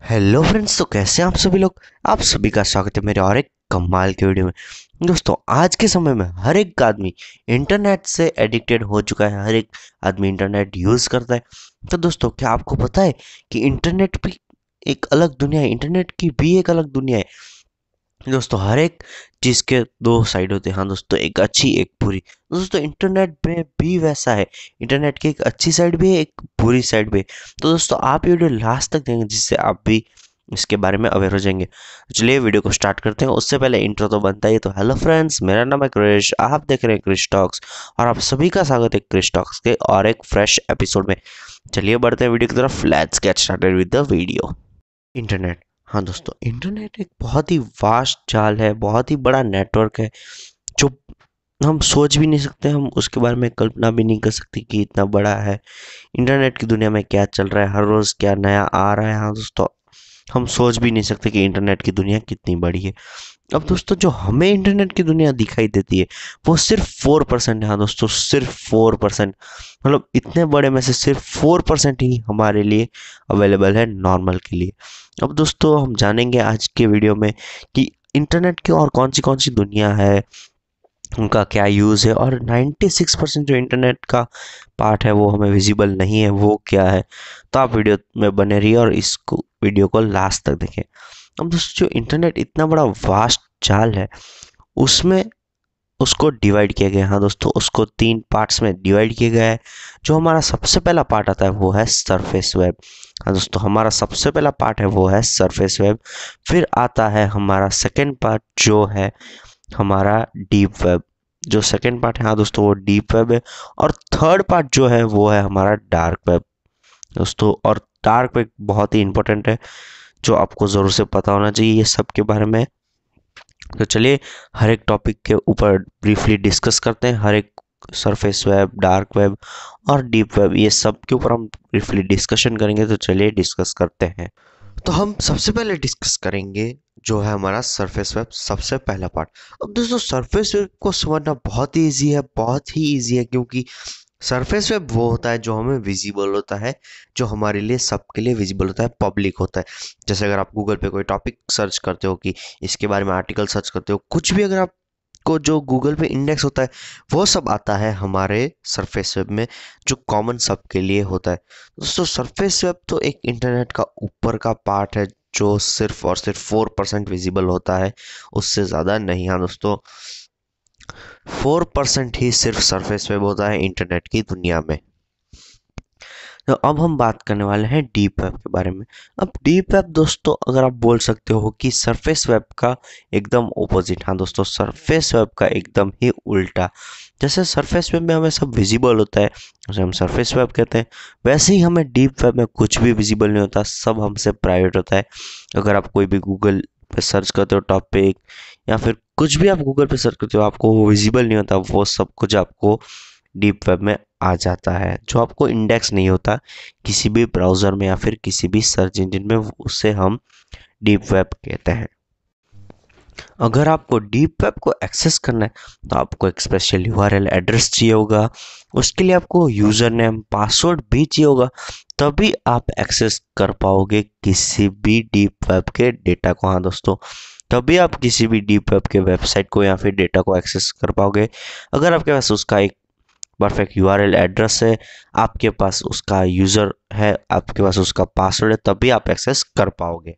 Hello friends, तो कैसे हैं आप सभी लोग। आप सभी का स्वागत है मेरे और एक कमाल के वीडियो में। दोस्तों, आज के समय में हर एक आदमी इंटरनेट से एडिक्टेड हो चुका है। हर एक आदमी इंटरनेट यूज़ करता है। तो दोस्तों, क्या आपको पता है कि इंटरनेट भी एक अलग दुनिया है। इंटरनेट की भी एक अलग दुनिया है। दोस्तों, हर एक चीज़ के दो साइड होते हैं। हाँ दोस्तों, एक अच्छी एक बुरी। दोस्तों, इंटरनेट में भी वैसा है। इंटरनेट की एक अच्छी साइड भी है, एक बुरी साइड भी है। तो दोस्तों, आप ये वीडियो लास्ट तक देखेंगे जिससे आप भी इसके बारे में अवेयर हो जाएंगे। तो चलिए वीडियो को स्टार्ट करते हैं। उससे पहले इंट्रो तो बनता ही है। तो हेलो फ्रेंड्स, मेरा नाम है क्रिश, आप देख रहे हैं क्रिश टॉक्स और आप सभी का स्वागत है क्रिश टॉक्स के और एक फ्रेश एपिसोड में। चलिए बढ़ते हैं वीडियो की तरफ। Let's get started with the video. Internet. हाँ दोस्तों, इंटरनेट एक बहुत ही वास्ट जाल है, बहुत ही बड़ा नेटवर्क है जो हम सोच भी नहीं सकते। हम उसके बारे में कल्पना भी नहीं कर सकते कि इतना बड़ा है। इंटरनेट की दुनिया में क्या चल रहा है, हर रोज़ क्या नया आ रहा है। हाँ दोस्तों, हम सोच भी नहीं सकते कि इंटरनेट की दुनिया कितनी बड़ी है। अब दोस्तों, जो हमें इंटरनेट की दुनिया दिखाई देती है वो सिर्फ 4% है। हाँ दोस्तों, सिर्फ 4%। मतलब इतने बड़े में से सिर्फ 4% ही हमारे लिए अवेलेबल है नॉर्मल के लिए। अब दोस्तों, हम जानेंगे आज के वीडियो में कि इंटरनेट की और कौन सी दुनिया है, उनका क्या यूज़ है, और 96% जो इंटरनेट का पार्ट है वो हमें विजिबल नहीं है, वो क्या है। तो आप वीडियो में बने रहिए और इसको वीडियो को लास्ट तक देखें। अब दोस्तों, जो इंटरनेट इतना बड़ा वास्ट जाल है उसमें उसको डिवाइड किया गया है। हाँ दोस्तों, उसको 3 पार्ट्स में डिवाइड किया गया है। जो हमारा सबसे पहला पार्ट आता है वो है सरफेस वेब। हाँ दोस्तों, हमारा सबसे पहला पार्ट है वो है सरफेस वेब। फिर आता है हमारा सेकेंड पार्ट जो है हमारा डीप वेब। जो सेकेंड पार्ट है, हाँ दोस्तों, वो डीप वेब है। और थर्ड पार्ट जो है वो है हमारा डार्क वेब दोस्तों। और डार्क वेब बहुत ही इंपॉर्टेंट है, जो आपको ज़रूर से पता होना चाहिए ये सब के बारे में। तो चलिए हर एक टॉपिक के ऊपर ब्रीफली डिस्कस करते हैं। हर एक सरफेस वेब, डार्क वेब और डीप वेब, ये सब के ऊपर हम ब्रीफली डिस्कशन करेंगे। तो चलिए डिस्कस करते हैं। तो हम सबसे पहले डिस्कस करेंगे जो है हमारा सरफेस वेब, सबसे पहला पार्ट। अब दोस्तों, सरफेस वेब को समझना बहुत ही ईजी है, बहुत ही ईजी है, क्योंकि सरफेस वेब वो होता है जो हमें विजिबल होता है, जो हमारे लिए सबके लिए विजिबल होता है, पब्लिक होता है। जैसे अगर आप गूगल पे कोई टॉपिक सर्च करते हो, कि इसके बारे में आर्टिकल सर्च करते हो, कुछ भी अगर आपको जो गूगल पे इंडेक्स होता है वो सब आता है हमारे सरफेस वेब में, जो कॉमन सबके लिए होता है। दोस्तों, सरफेस वेब तो एक इंटरनेट का ऊपर का पार्ट है जो सिर्फ और सिर्फ 4% विजिबल होता है, उससे ज़्यादा नहीं। हाँ दोस्तों, 4% ही सिर्फ सरफेस वेब होता है इंटरनेट की दुनिया में। तो अब हम बात करने वाले हैं डीप वेब के बारे में। अब डीप वेब दोस्तों, अगर आप बोल सकते हो कि सरफेस वेब का एकदम ओपोजिट। हाँ दोस्तों, सरफेस वेब का एकदम ही उल्टा। जैसे सरफेस वेब में हमें सब विजिबल होता है, उसे हम सरफेस वेब कहते हैं, वैसे ही हमें डीप वेब में कुछ भी विजिबल नहीं होता, सब हमसे प्राइवेट होता है। अगर आप कोई भी गूगल पे सर्च करते हो टॉपिक, या फिर कुछ भी आप गूगल पे सर्च करते हो, आपको वो विजिबल नहीं होता, वो सब कुछ आपको डीप वेब में आ जाता है, जो आपको इंडेक्स नहीं होता किसी भी ब्राउज़र में या फिर किसी भी सर्च इंजन में, उसे हम डीप वेब कहते हैं। अगर आपको डीप वेब को एक्सेस करना है तो आपको एक स्पेशल यूआरएल एड्रेस चाहिए होगा, उसके लिए आपको यूज़र नेम पासवर्ड भी चाहिए होगा, तभी आप एक्सेस कर पाओगे किसी भी डीप वेब के डेटा को। हाँ दोस्तों, तभी आप किसी भी डीप वेब के वेबसाइट को या फिर डेटा को एक्सेस कर पाओगे। अगर आपके पास उसका एक परफेक्ट यूआरएल एड्रेस है, आपके पास उसका यूज़र है, आपके पास उसका पासवर्ड है, तभी आप एक्सेस कर पाओगे।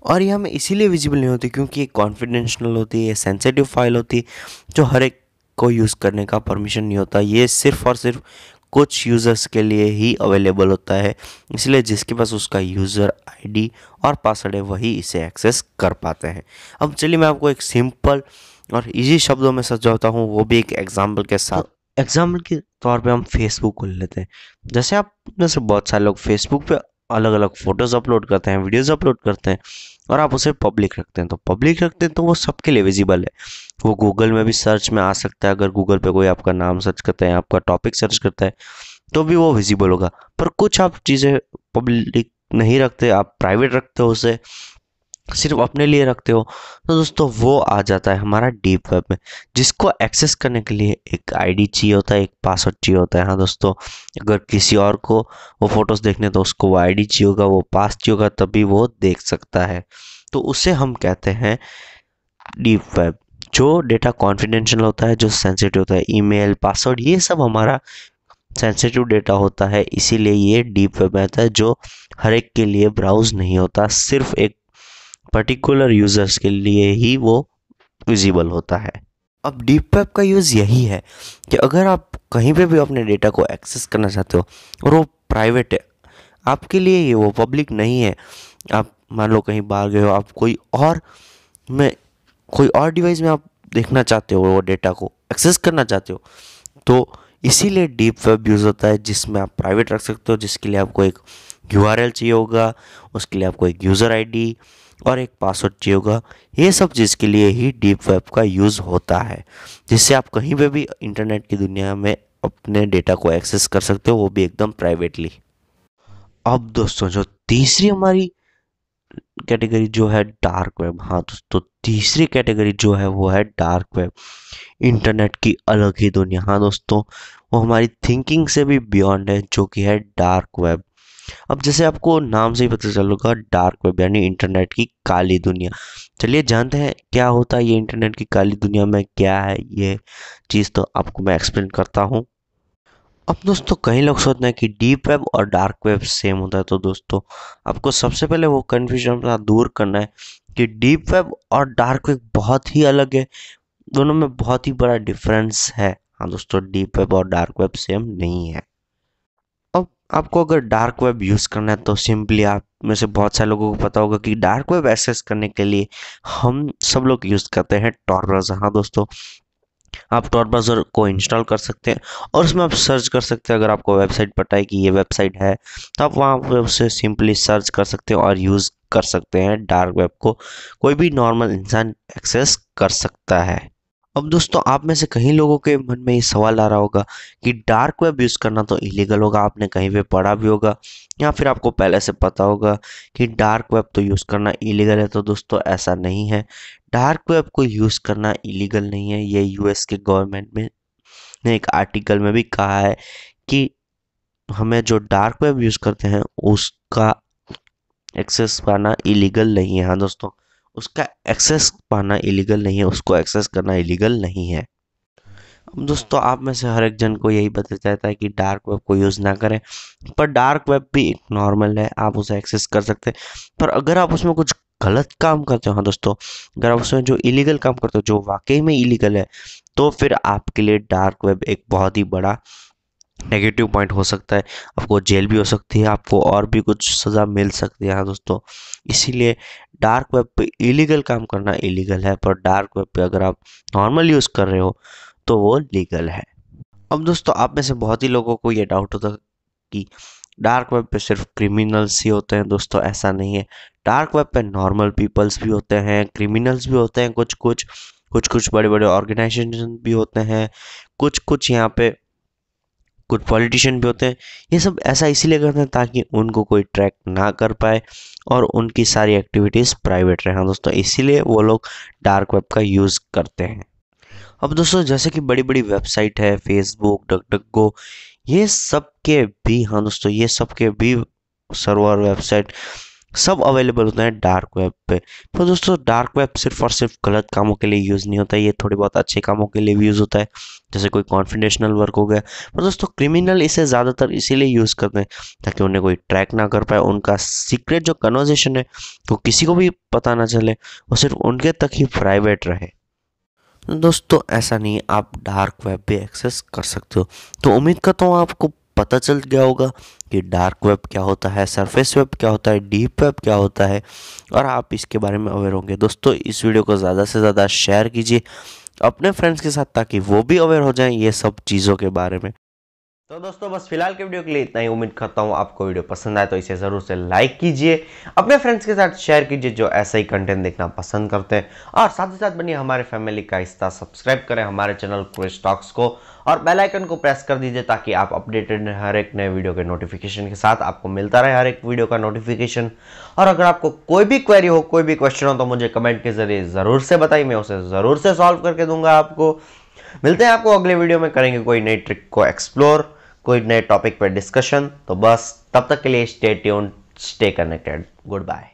और ये हमें इसीलिए विजिबल नहीं होती क्योंकि ये कॉन्फिडेंशियल होती है, सेंसिटिव फाइल होती है, जो हर एक को यूज़ करने का परमिशन नहीं होता। ये सिर्फ और सिर्फ कुछ यूज़र्स के लिए ही अवेलेबल होता है, इसलिए जिसके पास उसका यूज़र आईडी और पासवर्ड है वही इसे एक्सेस कर पाते हैं। अब चलिए मैं आपको एक सिंपल और इजी शब्दों में समझाता हूँ, वो भी एक एग्जाम्पल के साथ। एग्जाम्पल के तौर पे हम फेसबुक को ले लेते हैं। जैसे आप में से बहुत सारे लोग फेसबुक पे अलग अलग फ़ोटोज़ अपलोड करते हैं, वीडियोज़ अपलोड करते हैं, और आप उसे पब्लिक रखते हैं। तो पब्लिक रखते हैं तो वो सबके लिए विजिबल है। वो गूगल में भी सर्च में आ सकता है। अगर गूगल पे कोई आपका नाम सर्च करता है, आपका टॉपिक सर्च करता है, तो भी वो विजिबल होगा। पर कुछ आप चीज़ें पब्लिक नहीं रखते, आप प्राइवेट रखते हो उसे, सिर्फ अपने लिए रखते हो, तो दोस्तों वो आ जाता है हमारा डीप वेब में, जिसको एक्सेस करने के लिए एक आईडी चाहिए होता है, एक पासवर्ड चाहिए होता है। हाँ दोस्तों, अगर किसी और को वो फोटोज देखने तो उसको वो आईडी चाहिए होगा, वो पास चाहिए होगा, तभी वो देख सकता है। तो उसे हम कहते हैं डीप वेब। जो डेटा कॉन्फिडेंशियल होता है, जो सेंसिटिव होता है, ईमेल, पासवर्ड, ये सब हमारा सेंसिटिव डेटा होता है, इसीलिए ये डीप वेब में आता है, जो हर एक के लिए ब्राउज नहीं होता, सिर्फ एक पर्टिकुलर यूजर्स के लिए ही वो विजिबल होता है। अब डीप वेब का यूज़ यही है कि अगर आप कहीं पे भी अपने डेटा को एक्सेस करना चाहते हो और वो प्राइवेट है आपके लिए, ये वो पब्लिक नहीं है, आप मान लो कहीं बाहर गए हो, आप में कोई और डिवाइस में आप देखना चाहते हो, वो डेटा को एक्सेस करना चाहते हो, तो इसीलिए डीप वेब यूज़ होता है, जिसमें आप प्राइवेट रख सकते हो, जिसके लिए आपको एक यूआरएल चाहिए होगा, उसके लिए आपको एक यूज़र आईडी और एक पासवर्ड चाहिए होगा। ये सब चीज़ के लिए ही डीप वेब का यूज़ होता है, जिससे आप कहीं पे भी इंटरनेट की दुनिया में अपने डेटा को एक्सेस कर सकते हो, वो भी एकदम प्राइवेटली। अब दोस्तों, जो तीसरी हमारी कैटेगरी जो है डार्क वेब। हाँ दोस्तों, तीसरी कैटेगरी जो है वो है डार्क वेब, इंटरनेट की अलग ही दुनिया। हाँ दोस्तों, वो हमारी थिंकिंग से भी बियॉन्ड है, जो कि है डार्क वेब। अब जैसे आपको नाम से ही पता चलेगा, डार्क वेब यानी इंटरनेट की काली दुनिया। चलिए जानते हैं क्या होता है ये इंटरनेट की काली दुनिया में, क्या है ये चीज़, तो आपको मैं एक्सप्लेन करता हूँ। अब दोस्तों, कई लोग सोचते हैं कि डीप वेब और डार्क वेब सेम होता है, तो दोस्तों आपको सबसे पहले वो कन्फ्यूजन अपना दूर करना है कि डीप वेब और डार्क वेब बहुत ही अलग है, दोनों में बहुत ही बड़ा डिफरेंस है। हाँ दोस्तों, डीप वेब और डार्क वेब सेम नहीं है। अब आपको अगर डार्क वेब यूज़ करना है तो सिंपली, आप में से बहुत सारे लोगों को पता होगा कि डार्क वेब एक्सेस करने के लिए हम सब लोग यूज़ करते हैं tor ब्राउज़र। हाँ दोस्तों, आप tor ब्राउज़र को इंस्टॉल कर सकते हैं और उसमें आप सर्च कर सकते हैं। अगर आपको वेबसाइट पता है कि ये वेबसाइट है, तो आप वहाँ पे उसे सिंपली सर्च कर सकते हैं और यूज़ कर सकते हैं। डार्क वेब को कोई भी नॉर्मल इंसान एक्सेस कर सकता है। अब दोस्तों, आप में से कई लोगों के मन में ये सवाल आ रहा होगा कि डार्क वेब यूज़ करना तो इलीगल होगा, आपने कहीं पे पढ़ा भी होगा या फिर आपको पहले से पता होगा कि डार्क वेब तो यूज़ करना इलीगल है। तो दोस्तों, ऐसा नहीं है, डार्क वेब को यूज़ करना इलीगल नहीं है। ये यूएस के गवर्नमेंट में ने एक आर्टिकल में भी कहा है कि हमें जो डार्क वेब यूज़ करते हैं उसका एक्सेस पाना इलीगल नहीं है। हाँ दोस्तों, उसका एक्सेस पाना इलीगल नहीं है, उसको एक्सेस करना इलीगल नहीं है। अब दोस्तों, आप में से हर एक जन को यही बताया जाता है कि डार्क वेब को यूज़ ना करें, पर डार्क वेब भी एक नॉर्मल है, आप उसे एक्सेस कर सकते हैं। पर अगर आप उसमें कुछ गलत काम करते हो, हाँ दोस्तों, अगर आप उसमें जो इलीगल काम करते हो, जो वाकई में इलीगल है, तो फिर आपके लिए डार्क वेब एक बहुत ही बड़ा नेगेटिव पॉइंट हो सकता है। आपको जेल भी हो सकती है, आपको और भी कुछ सज़ा मिल सकती है। हाँ दोस्तों, इसीलिए डार्क वेब पे इलीगल काम करना इलीगल है, पर डार्क वेब पे अगर आप नॉर्मल यूज़ कर रहे हो तो वो लीगल है। अब दोस्तों, आप में से बहुत ही लोगों को ये डाउट होता है कि डार्क वेब पे सिर्फ क्रिमिनल्स ही होते हैं। दोस्तों, ऐसा नहीं है, डार्क वेब पे नॉर्मल पीपल्स भी होते हैं, क्रिमिनल्स भी होते हैं, कुछ बड़े बड़े ऑर्गेनाइजेशन भी होते हैं, कुछ यहाँ पे कुछ पॉलिटिशियन भी होते हैं। ये सब ऐसा इसीलिए करते हैं ताकि उनको कोई ट्रैक ना कर पाए और उनकी सारी एक्टिविटीज़ प्राइवेट रहे। हाँ दोस्तों, इसीलिए वो लोग डार्क वेब का यूज़ करते हैं। अब दोस्तों, जैसे कि बड़ी बड़ी वेबसाइट है, फेसबुक, डक डक गो, ये सब के भी, हाँ दोस्तों, ये सब के भी सर्वर, वेबसाइट सब अवेलेबल होते हैं डार्क वेब पे। तो दोस्तों, डार्क वेब सिर्फ और सिर्फ गलत कामों के लिए यूज़ नहीं होता है, ये थोड़े बहुत अच्छे कामों के लिए भी यूज़ होता है, जैसे कोई कॉन्फिडेंशियल वर्क हो गया। पर दोस्तों, क्रिमिनल इसे ज़्यादातर इसीलिए यूज़ करते हैं ताकि उन्हें कोई ट्रैक ना कर पाए, उनका सीक्रेट जो कन्वर्सेशन है वो किसी को भी पता ना चले, वो सिर्फ उनके तक ही प्राइवेट रहे। दोस्तों, ऐसा नहीं है, आप डार्क वेब भी एक्सेस कर सकते हो। तो उम्मीद करता हूँ आपको पता चल गया होगा कि डार्क वेब क्या होता है, सरफेस वेब क्या होता है, डीप वेब क्या होता है, और आप इसके बारे में अवेयर होंगे। दोस्तों, इस वीडियो को ज़्यादा से ज़्यादा शेयर कीजिए अपने फ्रेंड्स के साथ, ताकि वो भी अवेयर हो जाएं ये सब चीज़ों के बारे में। तो दोस्तों बस फिलहाल के वीडियो के लिए इतना ही। उम्मीद करता हूँ आपको वीडियो पसंद आए तो इसे जरूर से लाइक कीजिए, अपने फ्रेंड्स के साथ शेयर कीजिए जो ऐसा ही कंटेंट देखना पसंद करते हैं, और साथ ही साथ बनिए हमारे फैमिली का हिस्सा। सब्सक्राइब करें हमारे चैनल क्विज टॉक्स को और बेल आइकन को प्रेस कर दीजिए ताकि आप अपडेटेड रहें हर एक नए वीडियो के नोटिफिकेशन के साथ। आपको मिलता रहे हर एक वीडियो का नोटिफिकेशन। और अगर आपको कोई भी क्वेरी हो, कोई भी क्वेश्चन हो तो मुझे कमेंट के जरिए जरूर से बताइए, मैं उसे जरूर से सॉल्व करके दूंगा आपको। मिलते हैं आपको अगले वीडियो में, करेंगे कोई नई ट्रिक को एक्सप्लोर, कोई नए टॉपिक पर डिस्कशन। तो बस तब तक के लिए stay tuned, stay connected, good bye.